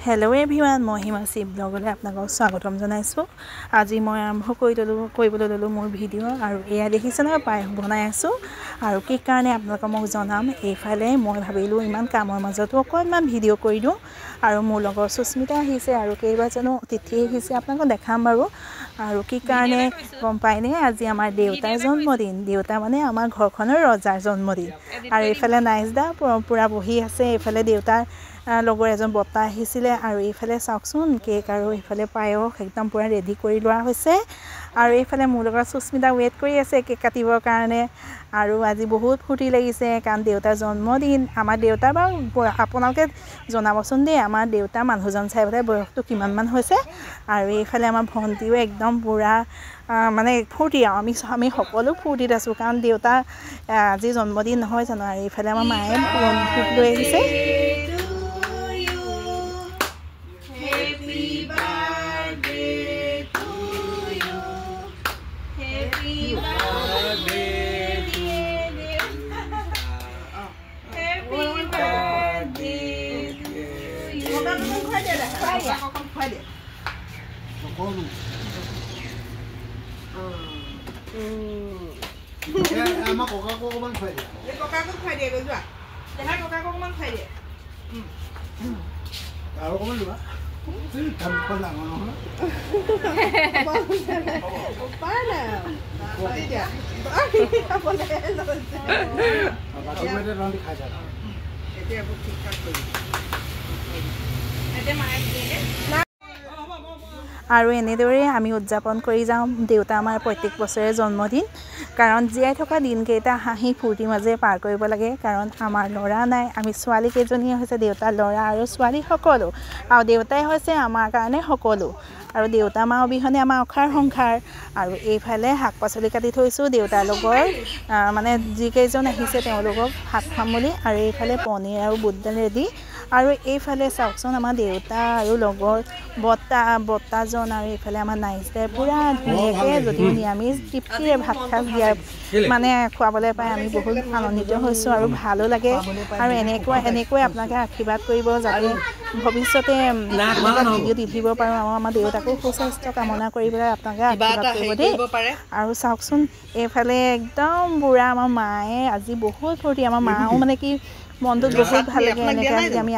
Hello everyone, মই হিমাশ্ৰী ব্লগলৈ আপোনালোকক স্বাগতম জনাইছো। আজি মই আৰম্ভ কৰিবলৈ ললো মোৰ ভিডিঅ' আৰু এয়া দেখিছেনে পায়স বনাই আছো আৰু কি কাৰণে আপোনালোকক মই জনাম। এইফালে মই ভাবিলো ইমান কামৰ মাজতো অকণমান ভিডিঅ' কৰি দিওঁ আৰু মোৰ লগৰ সুস্মিতা আহিছে আৰু কেইবাজনো অতিথি আহিছে আপোনালোকক দেখাম বাৰু। আৰু কি কাৰণে গম পাইনে, আজি আমাৰ দেউতাৰ জন্মদিন। দেউতা মানে আমাৰ ঘৰখনৰ ৰজাৰ জন্মদিন আৰু এইফালে নাইজদা পুৰা বহি আছে। এইফালে দেউতাৰ লগৰ এজন বৰ্তা আহিছিলে আৰু এইফালে চাওকচোন কেক আৰু এইফালে পায়স একদম পুৰা ৰেডি কৰি লোৱা হৈছে আৰু এইফালে মোৰ লগৰ সুস্মিতা ৱেইট কৰি আছে কেক কাটিবৰ কাৰণে। আৰু আজি বহুত ফূৰ্তি লাগিছে কাৰণ দেউতাৰ জন্মদিন। আমাৰ দেউতা বাৰু আপোনালোকে জনাবচোন দেই, আমাৰ দেউতা মানুহজন চাই পেলাই বয়সটো কিমানমান হৈছে। আৰু এইফালে আমাৰ ভণ্টিও একদম পুৰা মানে ফূৰ্তি আৰু আমি সকলো ফূৰ্তিত আছোঁ কাৰণ দেউতা আজি জন্মদিন নহয় জানো। আৰু এইফালে আমাৰ মায়ে ভোগ লৈ আহিছে। আৰু এনেদৰে আমি উদযাপন কৰি যাওঁ দেউতা আমাৰ প্ৰত্যেক বছৰে জন্মদিন। কাৰণ জীয়াই থকা দিনকেইটা হাঁহি ফূৰ্তিৰ মাজে পাৰ কৰিব লাগে। কাৰণ আমাৰ ল'ৰা নাই, আমি ছোৱালী কেইজনীয়ে হৈছে দেউতাৰ ল'ৰা আৰু ছোৱালী সকলো, আৰু দেউতাই হৈছে আমাৰ কাৰণে সকলো। আৰু দেউতা মা অবিহনে আমাৰ অসাৰ সংসাৰ। আৰু এইফালে শাক পাচলি কাটি থৈছোঁ দেউতাৰ লগৰ মানে যিকেইজন আহিছে তেওঁলোকক ভাত খাম বুলি। আৰু এইফালে পনীৰ আৰু বুটদাল ৰেডি। আৰু এইফালে চাওকচোন আমাৰ দেউতা আৰু লগৰ বৰ্তাজন আৰু এইফালে আমাৰ নাইজদাই পুৰা ধুনীয়াকৈ যদিও নিৰামিষ তৃপ্তিৰে ভাত সাজ দিয়াৰ মানে খুৱাবলৈ পাই আমি বহুত আনন্দিত হৈছোঁ আৰু ভালো লাগে। আৰু এনেকৈ আপোনালোকে আশীৰ্বাদ কৰিব যাতে ভৱিষ্যতে ভিডিঅ' দি থাকিব পাৰোঁ। আৰু আমাৰ দেউতাকো সুস্বাস্থ্য কামনা কৰি পেলাই আপোনালোকে আশীৰ্বাদ কৰিব দেই। আৰু চাওকচোন এইফালে একদম বুঢ়া আমাৰ মায়ে আজি বহুত ফূৰ্তি। আমাৰ মাও মানে কি মনটোত বহুত ভাল লাগে এনেকৈ আমি